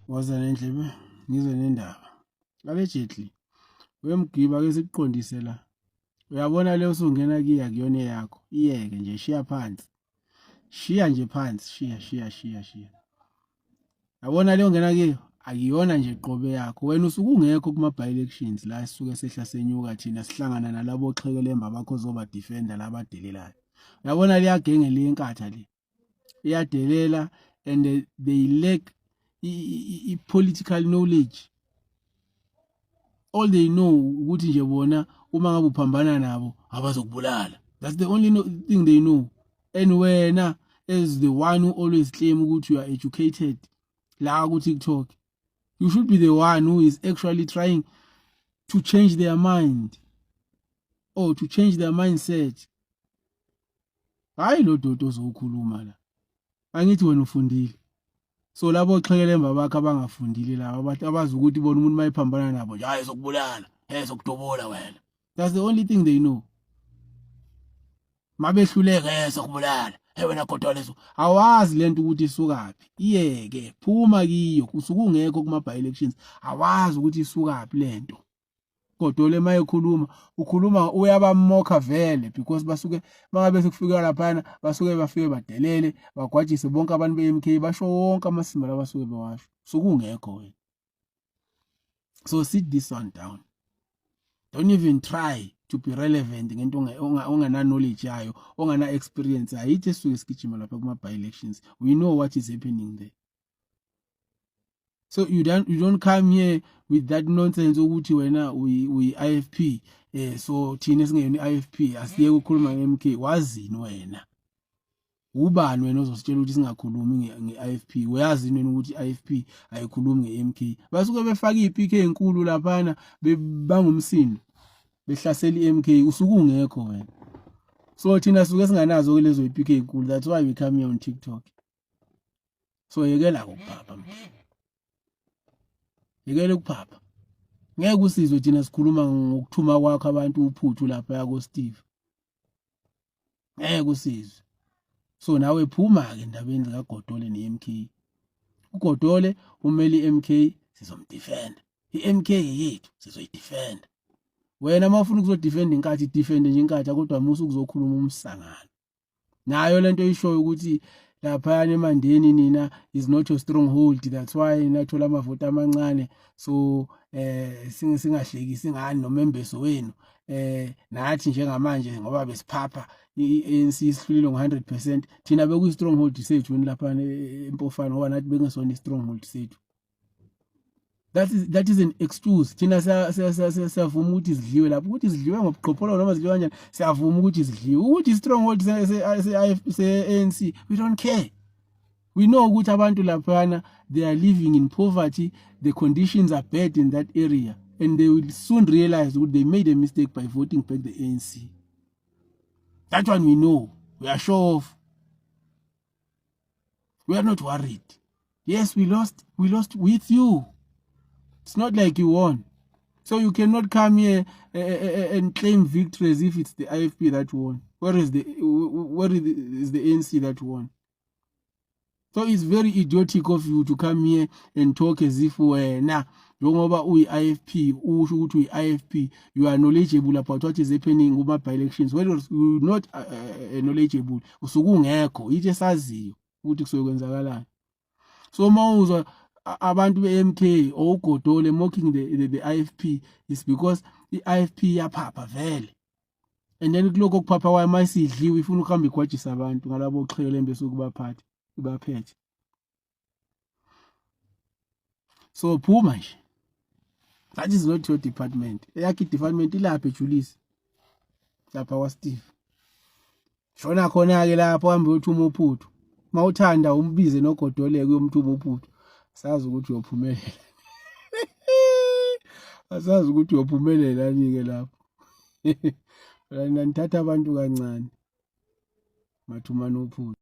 Waza nendlebe ngizwe nendaba. Allegedly wemgiba ke sikuqondise la. Uyabona le usungena kiya kuyona yakho. Iyeke nje shiya phansi. Shiya nje phansi, shiya. Yabona le ongena kiyo akuyona nje qobe yakho. Wena usuke ungekho kuma by elections la sisuke sehla senyuka thina sihlangana nalabo xhekelemba bakho zoba defender labadelelayo. Uyabona le yagenge lenkatha le. Iyadelela and they lack political knowledge. All they know ukuthi nje bona uma ngabe uphambana nabo abazokubulala. That's the only thing they know. And wena as the one who always claim ukuthi you are educated la ku TikTok, you should be the one who is actually trying to change their mind or to change their mindset. Hayi lo dodo ozokhuluma la. Angithi wena ufundile. So labo xhekelemba bakho abangafundile laba abazi ukuthi bona umuntu mayiphambana nabo nje hayi sokubulala, sokudobola wena. That's the only thing they know. Mabehluleke sokubulala. Wena kodwa leso awazi lento ukuthi isukaphi. Iyeke phuma kiyo usuke ungekho kuma by elections. Awazi ukuthi isukaphi lento. Kodwa le mayekhuluma ukhuluma uyabamokha vele because basuke bangabe sekufika lapha basuke bafike badelele bagwajise bonke abantu beMK basho wonke amasimba labasuke bewasho. Usuke ungekho wena. So sit this one down. Don't even try to be relevant ngento ongana knowledge yayo, ongana experience yayo. Ithi suke sigijima lapha kuma by elections. We know what is happening there. So you don't come here with that nonsense ukuthi wena we IFP so thina singeyona IFP asiye ukukhuluma ngeMK. Wazini wena? Ubani wena ozositshela ukuthi singakhulumi ngeIFP? Uyazini wena ukuthi IFP ayikhulumi ngeMK? Basuke befaka iPK enkulu lapha bangumsindo behlasela iMK. Usuke ungekho wena. So thina suke singanazo lezo iPK enkulu. That's why we come here on TikTok. So yekela ukuphapha mfana. Yekele ukuphapha. Ngeke usizwe thina sikhuluma ngokuthuma kwakho abantu uphuthu lapha yako Steve. Ngeke usizwe. So nawe phuma ke endabeni kaGodole neMK. uGodole umeli iMK sizomdefend. iMK yethu sizoyidefend. Wena mawufuna ukuzodefend inkathi defend nje inkathi kodwa musu kuzokhuluma umsangano. Nayo lento ishoyo ukuthi lapha eMandeni nina is not your stronghold. That's why nathola amavoti amancane. So singahlekisi ngani nomembeso wenu. Nathi njengamanje ngoba besiphapha iANC isihlulile ngo100%. Thina beku stronghold sethu lapha eMpofana ngoba nathi bengesona stronghold sethu. That is an excuse. Thina siyavuma ukuthi izidliwe lapho, ukuthi izidliwe ngobuqopholo noma izidliwe kanjani. Siyavuma ukuthi izidliwe. Ukuthi stronghold se-ANC, we don't care. We know ukuthi abantu lapha they are living in poverty. The conditions are bad in that area, and they will soon realize that they made a mistake by voting back the ANC. That one we know. We are sure of. We are not worried. Yes, we lost with you. It's not like you won. So you cannot come here and claim victory as if it's the IFP that won. Where is the ANC that won? So it's very idiotic of you to come here and talk as if wena njengoba uyi-IFP usho ukuthi uyi-IFP you are knowledgeable about what is happening kuma by elections. When you not knowledgeable usuke ungekho ithi esaziyo ukuthi kusokwenzakala. So mawuzwa abantu beMK or uGodole mocking the IFP is because the IFP yaphapha vele. And then kuloko kuphapha kwayo mayisidliwe ifuna ukuhamba igwajisa abantu ngalabo xhekelembe sokubaphatha ibaphethe. So phuma nje. That is not your department. Eyakhi department ilapha eJulius. Lapha wa Steve. Shona khona ke lapho hambe uthuma uphuthu. Mawuthanda umbize noGodole kuyomthuma uphuthu. Sazi ukuthi uyophumelela. Asazi ukuthi uyophumelela nike lapho. Mina ngithatha abantu kancane. Mathuma nophuthu.